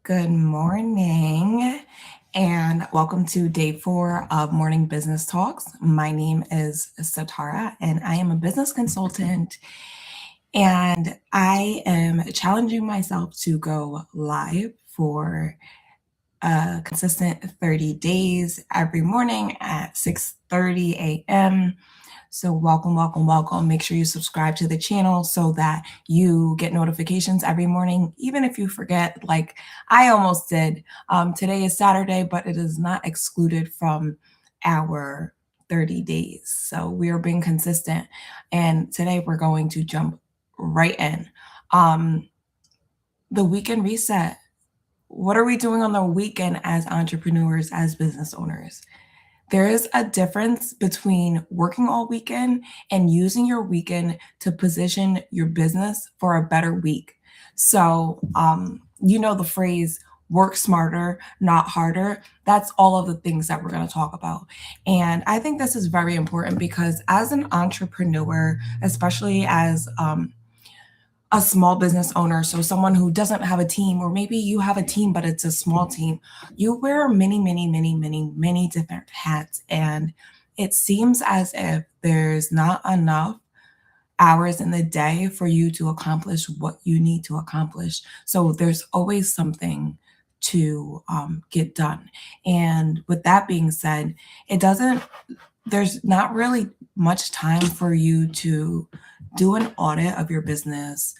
Good morning, and welcome to day 4 of Morning Business Talks. My name is Satara, and I am a business consultant, and I am challenging myself to go live for a consistent 30 days every morning at 6:30 a.m. So welcome, welcome, welcome. Make sure you subscribe to the channel so that you get notifications every morning, even if you forget, like I almost did. Today is Saturday, but it is not excluded from our 30 days. So we are being consistent. And today we're going to jump right in. The weekend reset. What are we doing on the weekend as entrepreneurs, as business owners? There is a difference between working all weekend and using your weekend to position your business for a better week. So, you know the phrase work smarter, not harder. That's all of the things that we're going to talk about. And I think this is very important because as an entrepreneur, especially as a small business owner, so someone who doesn't have a team, or maybe you have a team, but it's a small team, you wear many different hats. And it seems as if there's not enough hours in the day for you to accomplish what you need to accomplish. So there's always something to get done. And with that being said, it doesn't there's not really much time for you to do an audit of your business,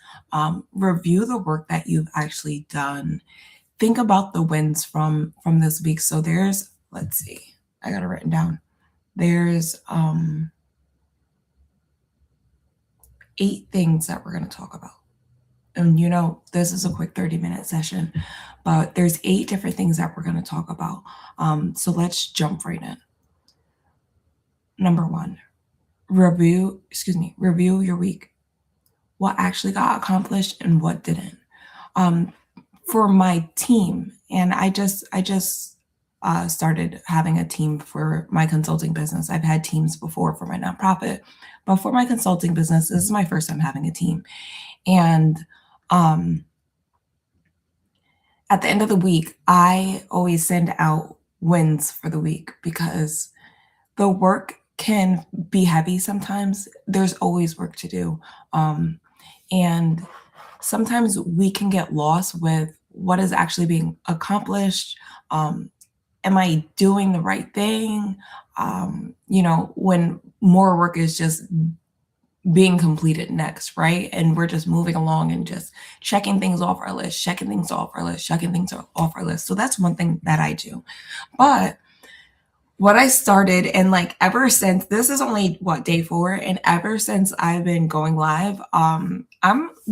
review the work that you've actually done, think about the wins from this week. So there's, let's see, I got it written down. There's 8 things that we're going to talk about. And this is a quick 30-minute session, but there's 8 different things that we're going to talk about. So let's jump right in. Number 1, review your week. What actually got accomplished and what didn't. For my team, and I just started having a team for my consulting business. I've had teams before for my nonprofit, but for my consulting business, this is my first time having a team. And at the end of the week, I always send out wins for the week because the work can be heavy sometimes. There's always work to do. And sometimes we can get lost with what is actually being accomplished. Am I doing the right thing? When more work is just being completed next, right? And we're just moving along and just checking things off our list, checking things off our list, checking things off our list. So that's one thing that I do. But what I started, and like ever since, this is only day 4, and ever since I've been going live, I'm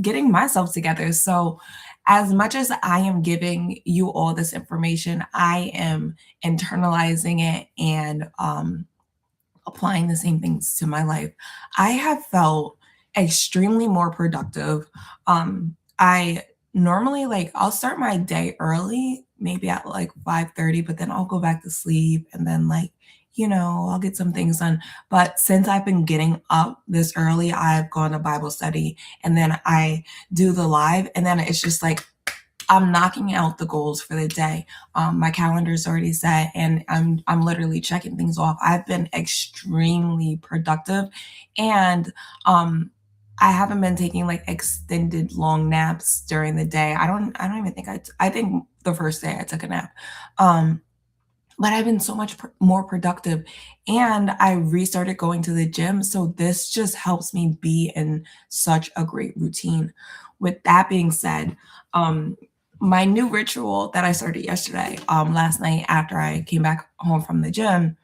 getting myself together. So as much as I am giving you all this information, I am internalizing it and applying the same things to my life. I have felt extremely more productive. I normally, I'll start my day early, maybe at like 5:30, but then I'll go back to sleep, and then I'll get some things done. But since I've been getting up this early, I've gone to Bible study, and then I do the live, and then it's just like I'm knocking out the goals for the day. My calendar's already set, and I'm literally checking things off. I've been extremely productive, and I haven't been taking like extended long naps during the day. I don't even think I think the first day I took a nap. But I've been so much more productive, and I restarted going to the gym. So this just helps me be in such a great routine. With that being said, my new ritual that I started yesterday, last night after I came back home from the gym,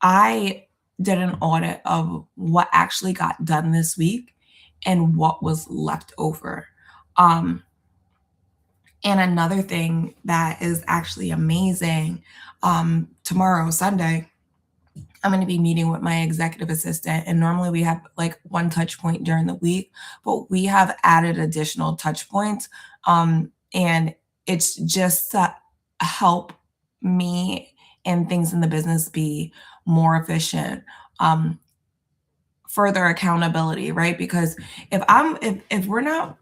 I did an audit of what actually got done this week and what was left over. And another thing that is actually amazing, tomorrow, Sunday, I'm going to be meeting with my executive assistant, and normally we have like one touch point during the week, but we have added additional touch points. And it's just to help me and things in the business be more efficient, further accountability, right? Because if we're not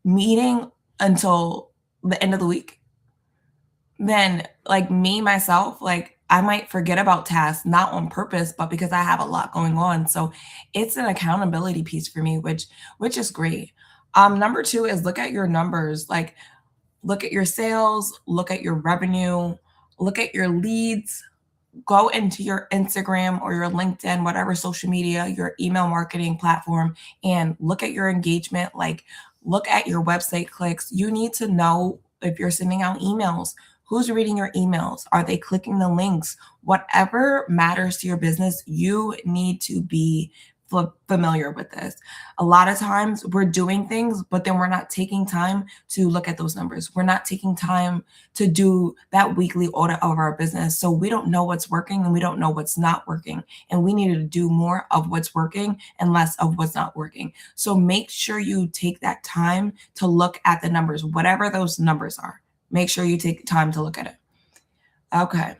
meeting until the end of the week, then like me, myself, like I might forget about tasks, not on purpose, but because I have a lot going on. So it's an accountability piece for me, which is great. Number two is look at your numbers. Like look at your sales, look at your revenue, look at your leads, go into your Instagram or your LinkedIn, whatever social media, your email marketing platform, and look at your engagement. Like, look at your website clicks. You need to know if you're sending out emails, who's reading your emails? Are they clicking the links? Whatever matters to your business, you need to be familiar with this. A lot of times we're doing things, but then we're not taking time to look at those numbers. We're not taking time to do that weekly audit of our business. So we don't know what's working and we don't know what's not working. And we need to do more of what's working and less of what's not working. So make sure you take that time to look at the numbers, whatever those numbers are. Make sure you take time to look at it. Okay.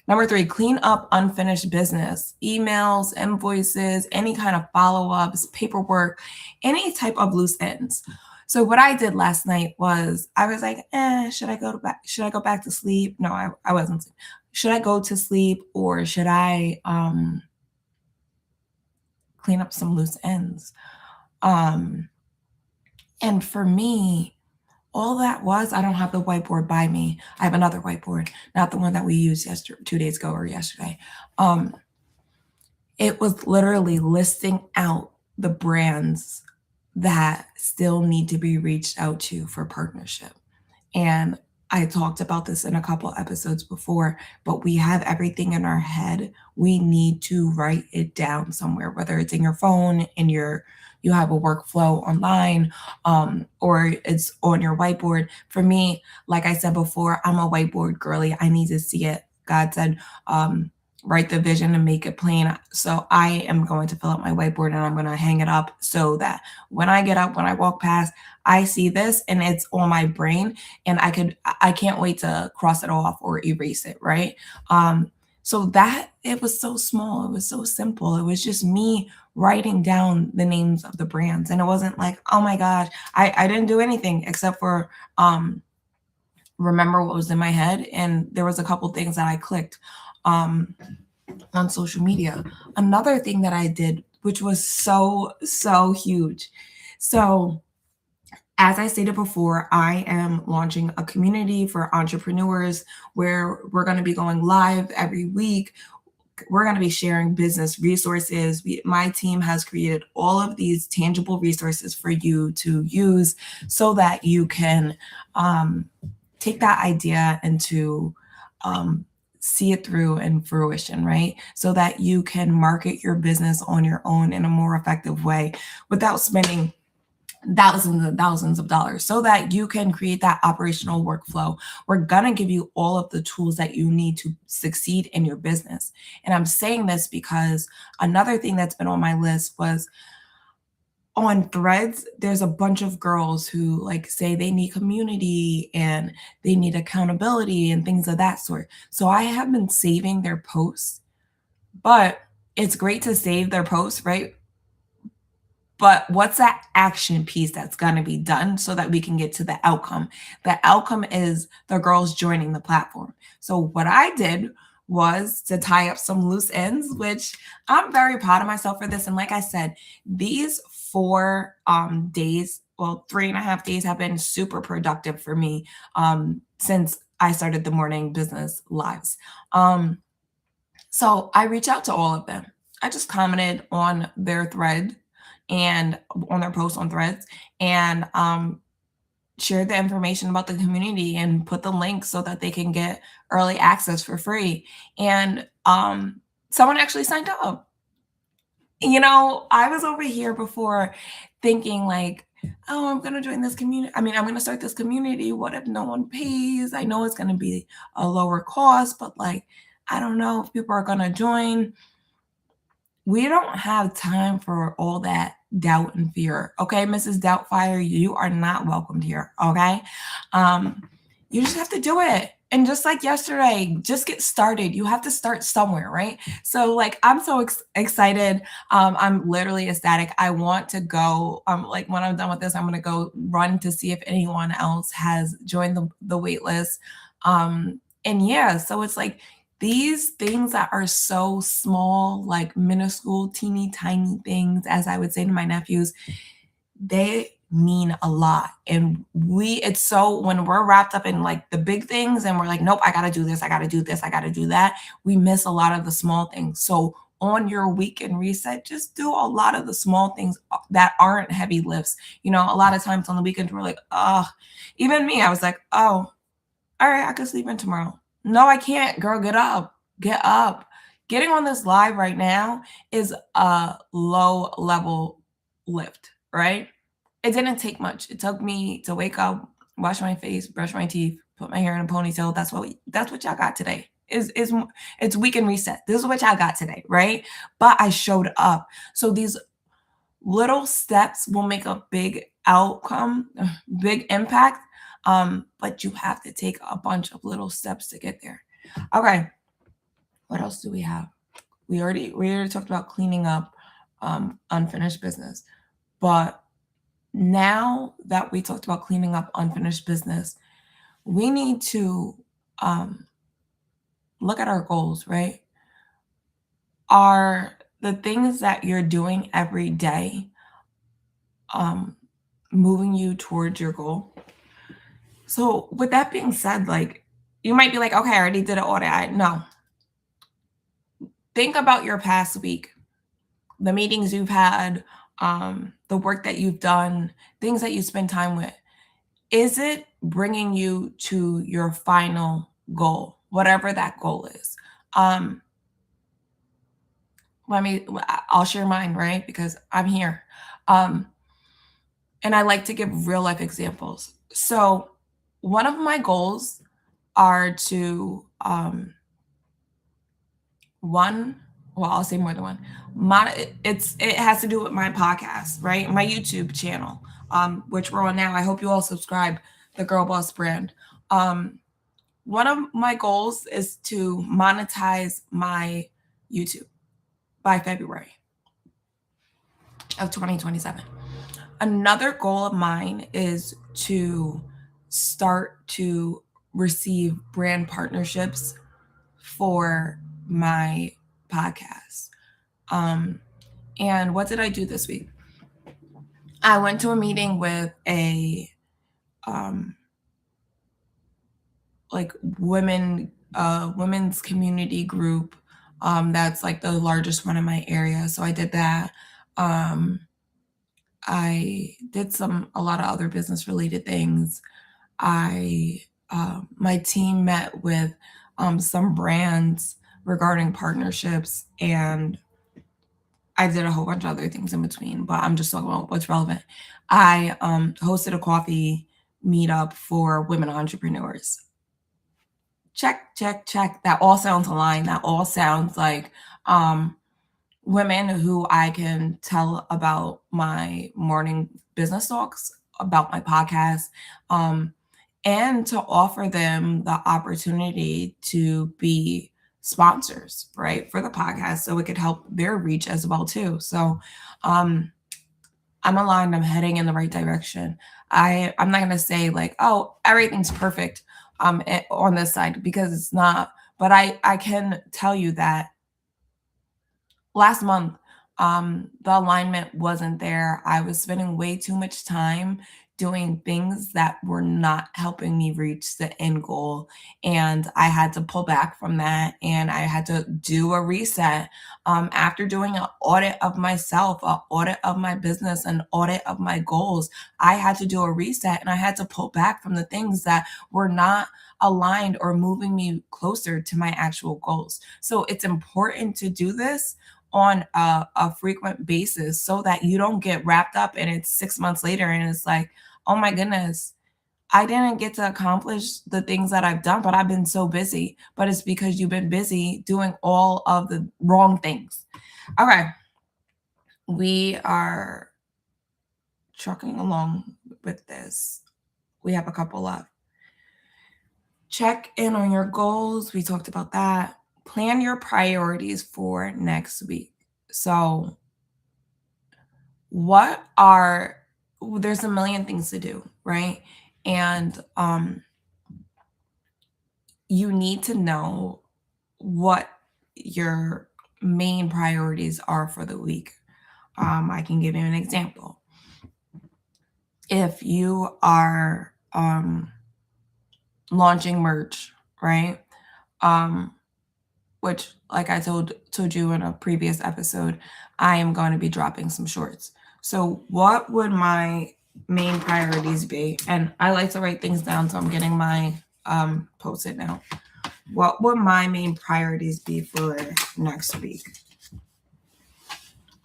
Number three, clean up unfinished business, emails, invoices, any kind of follow ups, paperwork, any type of loose ends. So what I did last night was I was like, should I go back? Should I go back to sleep? No, I wasn't. Should I go to sleep or should I clean up some loose ends? Um, and for me, all that was, I don't have the whiteboard by me. I have another whiteboard, not the one that we used 2 days ago or yesterday. Um, it was literally listing out the brands that still need to be reached out to for partnership. And I talked about this in a couple episodes before, but we have everything in our head. We need to write it down somewhere, whether it's in your phone, you have a workflow online, or it's on your whiteboard. For me, like I said before, I'm a whiteboard girly. I need to see it. God said, write the vision and make it plain. So I am going to fill up my whiteboard and I'm going to hang it up so that when I get up, when I walk past, I see this and it's on my brain and I can't wait to cross it off or erase it. Right. So that it was so small. It was so simple. It was just me writing down the names of the brands. And it wasn't like, oh my gosh, I didn't do anything except for, remember what was in my head. And there was a couple things that I clicked. On social media. Another thing that I did, which was so huge. So, as I stated before, I am launching a community for entrepreneurs where we're going to be going live every week. We're going to be sharing business resources. My team has created all of these tangible resources for you to use so that you can take that idea and to see it through in fruition, right? So that you can market your business on your own in a more effective way without spending thousands and thousands of dollars, so that you can create that operational workflow. We're going to give you all of the tools that you need to succeed in your business. And I'm saying this because another thing that's been on my list was on Threads, there's a bunch of girls who like say they need community and they need accountability and things of that sort. So I have been saving their posts, but it's great to save their posts, right? But what's that action piece that's going to be done so that we can get to the outcome? The outcome is the girls joining the platform. So what I did was to tie up some loose ends, which I'm very proud of myself for this. And like I said, these 4 days, well, 3.5 days have been super productive for me since I started the morning business lives. So I reached out to all of them. I just commented on their thread and on their posts on Threads and shared the information about the community and put the link so that they can get early access for free. And someone actually signed up. I was over here before thinking like, oh, I'm going to join this community. I'm going to start this community. What if no one pays? I know it's going to be a lower cost, but like, I don't know if people are going to join. We don't have time for all that doubt and fear. Okay, Mrs. Doubtfire, you are not welcomed here. Okay. You just have to do it. And just like yesterday, just get started. You have to start somewhere, right? So like I'm so excited. I'm literally ecstatic. I want to go. Like when I'm done with this, I'm gonna go run to see if anyone else has joined the wait list. And yeah, so it's like these things that are so small, like minuscule, teeny tiny things, as I would say to my nephews, they mean a lot. And it's so when we're wrapped up in like the big things and we're like, nope, I gotta do this, I gotta do this, I gotta do that, we miss a lot of the small things. So on your weekend reset, just do a lot of the small things that aren't heavy lifts. You know, a lot of times on the weekends, we're like, oh, even me, I was like, oh, all right, I could sleep in tomorrow. No, I can't. Girl, get up. Get up. Getting on this live right now is a low level lift, right? It didn't take much. It took me to wake up, wash my face, brush my teeth, put my hair in a ponytail. That's what y'all got today. Is it's weekend reset. This is what y'all got today, right? But I showed up. So these little steps will make a big outcome, big impact. But you have to take a bunch of little steps to get there. Okay, what else do we have? We already talked about cleaning up unfinished business. But now that we talked about cleaning up unfinished business, we need to um, look at our goals, right? Are the things that you're doing every day um, moving you towards your goal? So, with that being said, like you might be like, okay, I already did an audit. No, think about your past week, the meetings you've had, the work that you've done, things that you spend time with. Is it bringing you to your final goal, whatever that goal is? Um, I'll share mine, right? Because I'm here. Um, and I like to give real life examples. So, one of my goals are to one, well, I'll say more than one. It has to do with my podcast, right? My YouTube channel, which we're on now. I hope you all subscribe, the Girl Boss brand. Um, One of my goals is to monetize my YouTube by February of 2027. Another goal of mine is to start to receive brand partnerships for my podcast. Um, and what did I do this week? I went to a meeting with a um, like women's community group that's like the largest one in my area. So I did that. Um, I did a lot of other business related things. I My team met with some brands regarding partnerships, and I did a whole bunch of other things in between, but I'm just talking about what's relevant. I hosted a coffee meetup for women entrepreneurs. Check, check, check. That all sounds aligned. That all sounds like um, women who I can tell about my morning business talks, about my podcast, um, and to offer them the opportunity to be sponsors, right, for the podcast, so it could help their reach as well too. So um, I'm aligned. I'm heading in the right direction. I'm not gonna say like, oh, everything's perfect on this side, because it's not. But I can tell you that last month the alignment wasn't there. I was spending way too much time doing things that were not helping me reach the end goal, and I had to pull back from that, and I had to do a reset. After doing an audit of myself, an audit of my business, an audit of my goals, I had to do a reset, and I had to pull back from the things that were not aligned or moving me closer to my actual goals. So it's important to do this on a frequent basis, so that you don't get wrapped up and it's 6 months later and it's like, oh my goodness, I didn't get to accomplish the things that I've done, but I've been so busy. But it's because you've been busy doing all of the wrong things. Okay, we are trucking along with this. We have a couple left. Check in on your goals. We talked about that. Plan your priorities for next week. So, what are there's a million things to do, right? And you need to know what your main priorities are for the week. I can give you an example. If you are launching merch, right? Um, which, like I told you in a previous episode, I am going to be dropping some shorts. So, what would my main priorities be? And I like to write things down, so I'm getting my post-it now. What would my main priorities be for next week?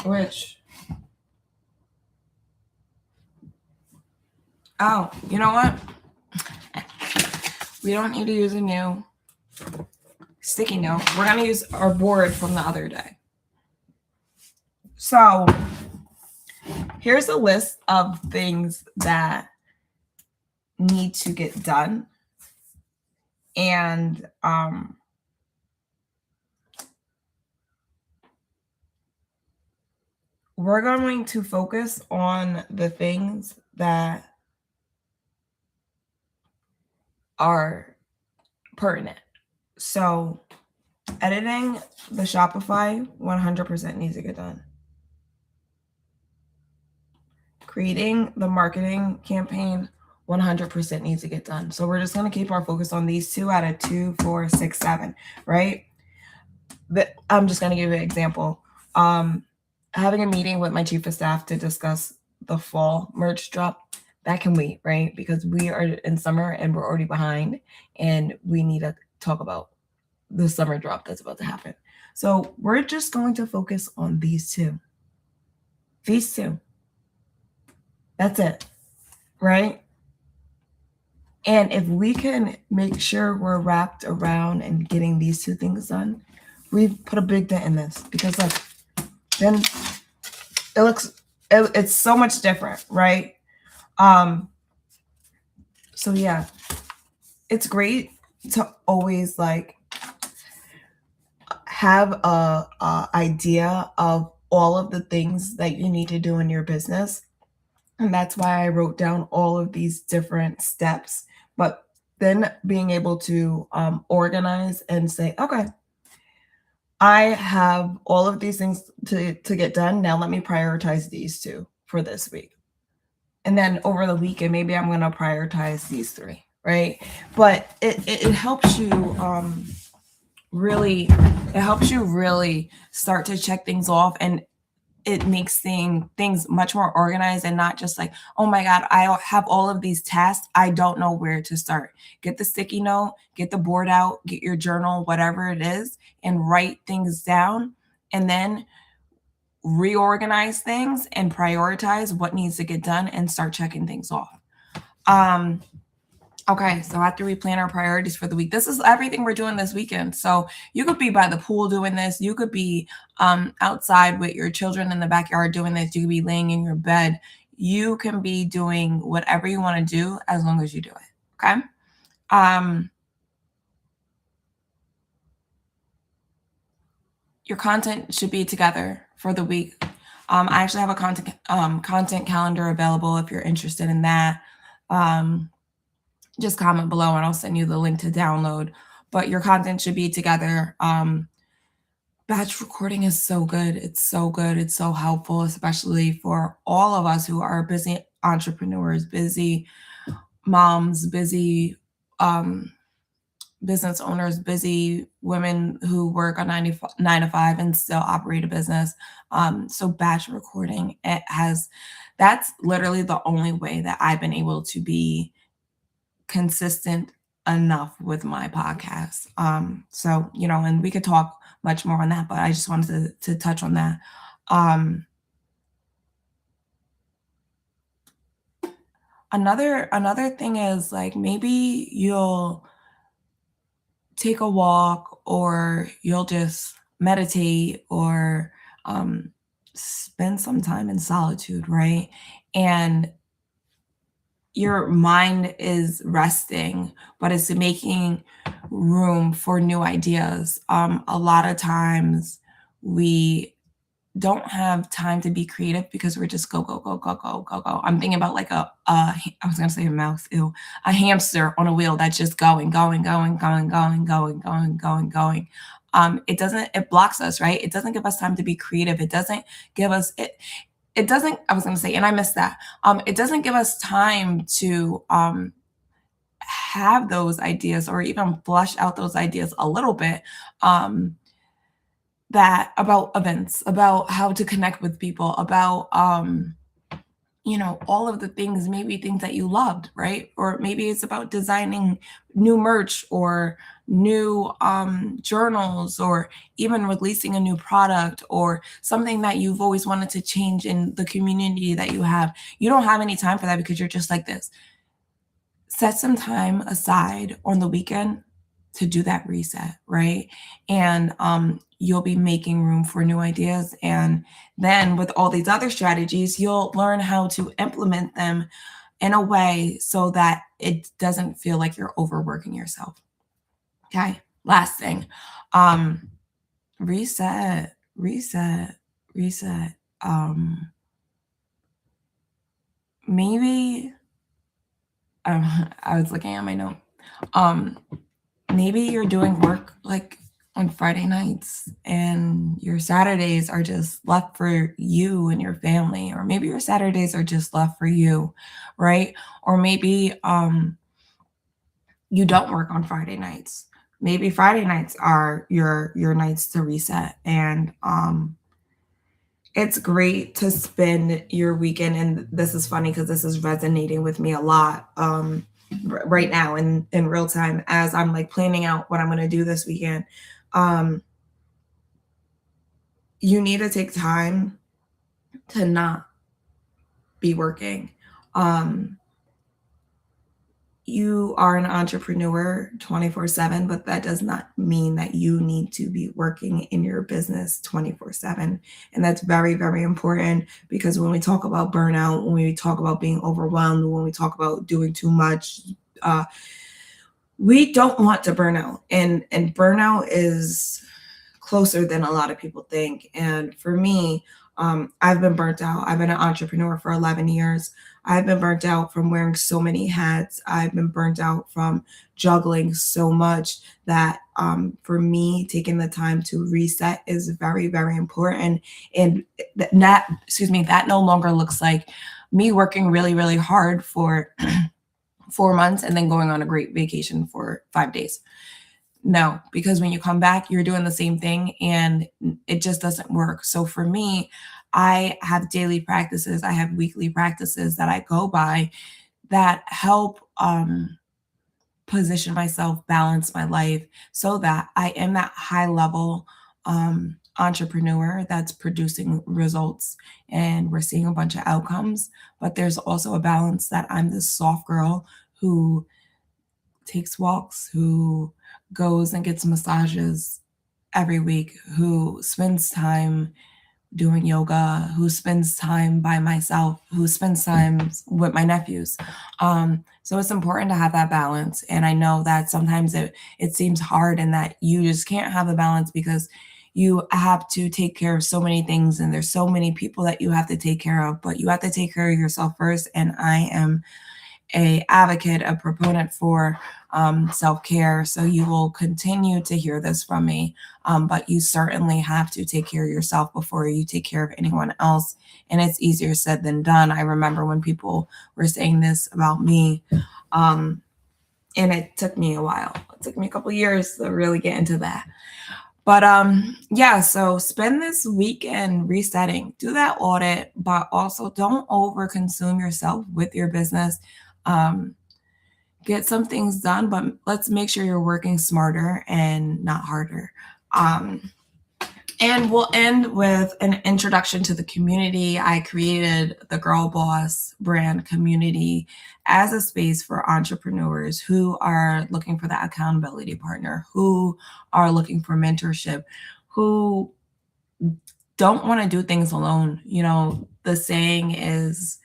Which, oh, you know what? We don't need to use a new sticky note. We're going to use our board from the other day. So, here's a list of things that need to get done. And we're going to focus on the things that are pertinent. So, editing the Shopify 100% needs to get done. Creating the marketing campaign 100% needs to get done. So we're just going to keep our focus on these two out of 2, 4, 6, 7, right? I'm just going to give you an example. Having a meeting with my chief of staff to discuss the fall merch drop, that can wait, right? Because we are in summer and we're already behind, and we need to talk about the summer drop that's about to happen. So we're just going to focus on these two. These two. That's it, right? And if we can make sure we're wrapped around and getting these two things done, we've put a big dent in this, because look, then it's so much different, right? So yeah, it's great to always like have a idea of all of the things that you need to do in your business. And that's why I wrote down all of these different steps. But then being able to organize and say, okay, I have all of these things to get done. Now let me prioritize these two for this week. And then over the weekend, maybe I'm going to prioritize these 3, right? But it helps you really start to check things off, and it makes things much more organized, and not just like, oh my God, I have all of these tasks, I don't know where to start. Get the sticky note, get the board out, get your journal, whatever it is, and write things down, and then reorganize things and prioritize what needs to get done and start checking things off. Okay, so after we plan our priorities for the week, this is everything we're doing this weekend. So you could be by the pool doing this. You could be outside with your children in the backyard doing this. You could be laying in your bed. You can be doing whatever you want to do as long as you do it. Okay. Your content should be together for the week. I actually have a content calendar available if you're interested in that. Just comment below and I'll send you the link to download. But your content should be together. Batch recording is so good. It's so good. It's so helpful, especially for all of us who are busy entrepreneurs, busy moms, busy business owners, busy women who work a 9 to 5 and still operate a business. So batch recording, that's literally the only way that I've been able to be consistent enough with my podcast. So, and we could talk much more on that, but I just wanted to touch on that. Another thing is, like, maybe you'll take a walk, or you'll just meditate, or spend some time in solitude, right? And your mind is resting, but it's making room for new ideas. A lot of times we don't have time to be creative because we're just go, go, go, go, go, go, go. I'm thinking about like I was gonna say a mouse, ew, a hamster on a wheel that's just going, going, going, going, going, going, going, going, going. It blocks us, right? It doesn't give us time to be creative. It doesn't give us it doesn't, I was gonna say, and I missed that. It doesn't give us time to have those ideas or even flush out those ideas a little bit. Um, that about events, about how to connect with people, about all of the things, maybe things that you loved, right? Or maybe it's about designing new merch or new journals, or even releasing a new product or something that you've always wanted to change in the community that you have. You don't have any time for that because you're just like this. Set some time aside on the weekend to do that reset, right? And you'll be making room for new ideas. And then with all these other strategies, you'll learn how to implement them in a way so that it doesn't feel like you're overworking yourself. Okay. Last thing, um, reset, reset, reset. Maybe I was looking at my note. Um, Maybe you're doing work like on Friday nights and your Saturdays are just left for you and your family, or maybe your Saturdays are just left for you, right? Or maybe you don't work on Friday nights. Maybe Friday nights are your nights to reset. And it's great to spend your weekend, and this is funny because this is resonating with me a lot right now in real time as I'm like planning out what I'm going to do this weekend. Um, you need to take time to not be working. Um, you are an entrepreneur 24/7, but that does not mean that you need to be working in your business 24/7. And that's very, very important because when we talk about burnout, when we talk about being overwhelmed, when we talk about doing too much, uh, we don't want to burn out. And burnout is closer than a lot of people think. And for me, I've been burnt out. I've been an entrepreneur for 11 years. I've been burnt out from wearing so many hats. I've been burnt out from juggling so much that for me, taking the time to reset is very, very important. And that no longer looks like me working really, really hard for 4 months and then going on a great vacation for 5 days. No, because when you come back, you're doing the same thing and it just doesn't work. So for me, I have daily practices, I have weekly practices that I go by that help position myself, balance my life so that I am that high level entrepreneur that's producing results and we're seeing a bunch of outcomes. But there's also a balance that I'm this soft girl who takes walks, who goes and gets massages every week, who spends time doing yoga, who spends time by myself, who spends time with my nephews. So it's important to have that balance. And I know that sometimes it seems hard and that you just can't have a balance because you have to take care of so many things and there's so many people that you have to take care of, but you have to take care of yourself first. And I am a advocate, a proponent for self-care. So you will continue to hear this from me, but you certainly have to take care of yourself before you take care of anyone else. And it's easier said than done. I remember when people were saying this about me, and it took me a while. It took me a couple of years to really get into that. But yeah, so spend this weekend resetting, do that audit, but also don't over consume yourself with your business. Um, get some things done, but let's make sure you're working smarter and not harder. Um, and we'll end with an introduction to the community. I created the Girl Boss brand community as a space for entrepreneurs who are looking for that accountability partner, who are looking for mentorship, who don't want to do things alone. You know, the saying is,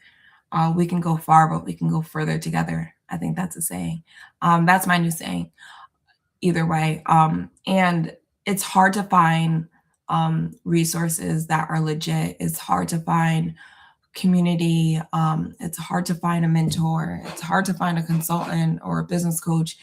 We can go far, but we can go further together. I think that's a saying. That's my new saying. Either way, and it's hard to find resources that are legit. It's hard to find community. It's hard to find a mentor. It's hard to find a consultant or a business coach,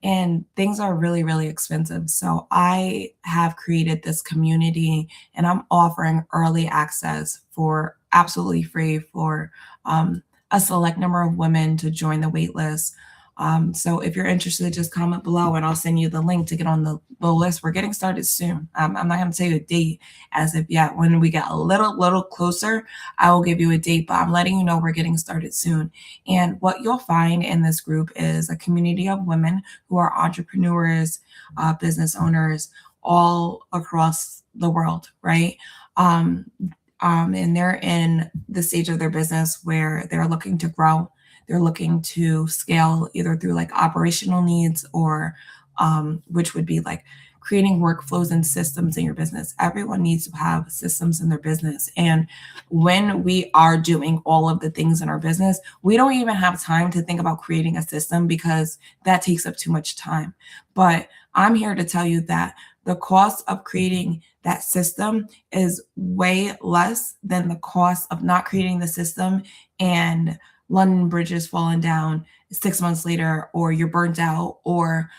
and things are really, really expensive. So I have created this community, and I'm offering early access for absolutely free for a select number of women to join the wait list. So if you're interested, just comment below and I'll send you the link to get on the list. We're getting started soon. I'm not going to tell you a date as of yet. When we get a little closer, I will give you a date, but I'm letting you know we're getting started soon. And what you'll find in this group is a community of women who are entrepreneurs, business owners, all across the world, right? Um, and they're in the stage of their business where they're looking to grow. They're looking to scale either through like operational needs or which would be like creating workflows and systems in your business. Everyone needs to have systems in their business. And when we are doing all of the things in our business, we don't even have time to think about creating a system because that takes up too much time. But I'm here to tell you that the cost of creating that system is way less than the cost of not creating the system and London bridges falling down 6 months later, or you're burnt out, or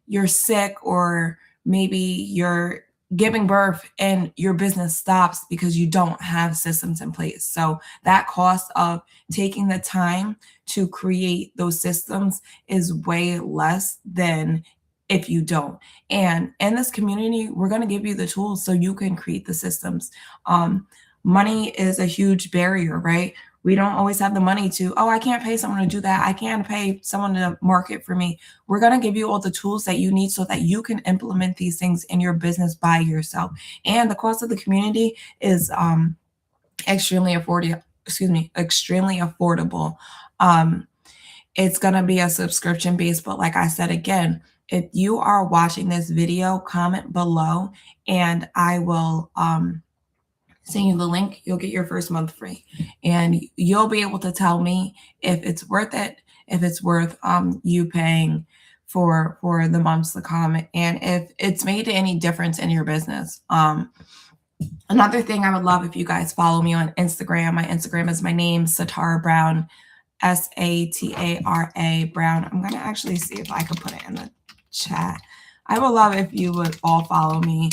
you're sick, or maybe you're giving birth and your business stops because you don't have systems in place. So that cost of taking the time to create those systems is way less than if you don't. And in this community, we're going to give you the tools so you can create the systems. Money is a huge barrier, right? We don't always have the money to, oh, I can't pay someone to do that. I can't pay someone to market for me. We're going to give you all the tools that you need so that you can implement these things in your business by yourself. And the cost of the community is extremely affordable. Excuse me, extremely affordable. It's going to be a subscription base, but like I said again, if you are watching this video, comment below and I will send you the link. You'll get your first month free, and you'll be able to tell me if it's worth it, if it's worth you paying for the months to come, and if it's made any difference in your business. Another thing I would love if you guys follow me on Instagram. My Instagram is my name, Satara Brown, Satara Brown. I'm gonna actually see if I can put it in the chat. I would love if you would all follow me.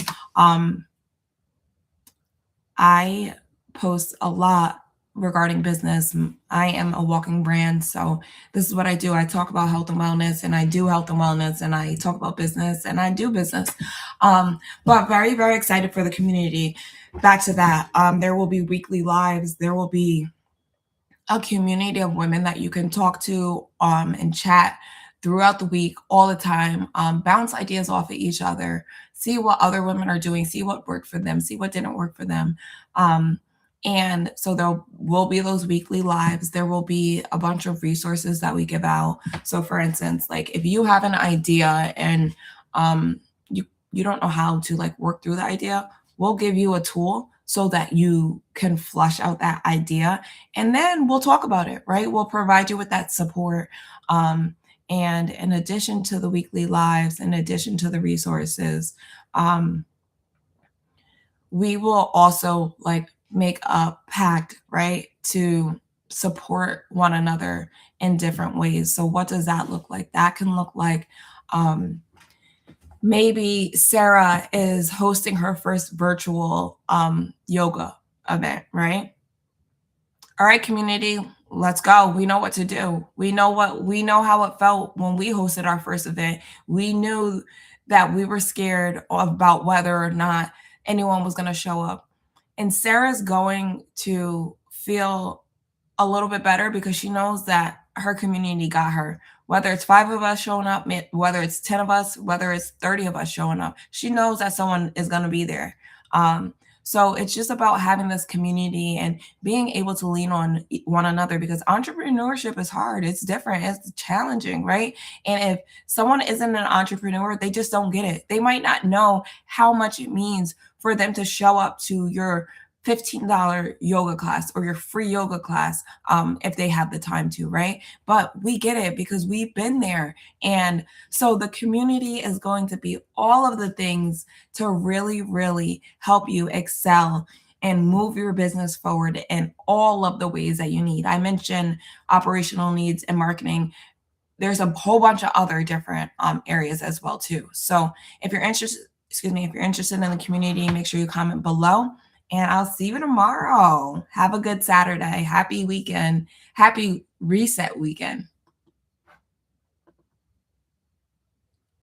I post a lot regarding business. I am a walking brand. So this is what I do. I talk about health and wellness, and I do health and wellness, and I talk about business, and I do business. But very, very excited for the community. Back to that. There will be weekly lives. There will be a community of women that you can talk to and chat throughout the week, all the time, bounce ideas off of each other, see what other women are doing, see what worked for them, see what didn't work for them. And so there will be those weekly lives. There will be a bunch of resources that we give out. So for instance, like if you have an idea and you don't know how to like work through the idea, we'll give you a tool so that you can flush out that idea, and then we'll talk about it, right? We'll provide you with that support. And in addition to the weekly lives, in addition to the resources, we will also like make a pact, right, to support one another in different ways. So what does that look like? That can look like maybe Sarah is hosting her first virtual yoga event, right? All right, community, let's go. We know what to do. We know how it felt when we hosted our first event. We knew that we were scared about whether or not anyone was going to show up. And Sarah's going to feel a little bit better because she knows that her community got her. Whether it's 5 of us showing up, whether it's 10 of us, whether it's 30 of us showing up, she knows that someone is going to be there. So it's just about having this community and being able to lean on one another, because entrepreneurship is hard. It's different. It's challenging, right? And if someone isn't an entrepreneur, they just don't get it. They might not know how much it means for them to show up to your $15 yoga class or your free yoga class, if they have the time to, right? But we get it because we've been there. And so the community is going to be all of the things to really, really help you excel and move your business forward in all of the ways that you need. I mentioned operational needs and marketing. There's a whole bunch of other different areas as well too. So if you're interested, excuse me, if you're interested in the community, make sure you comment below. And I'll see you tomorrow. Have a good Saturday. Happy weekend. Happy reset weekend.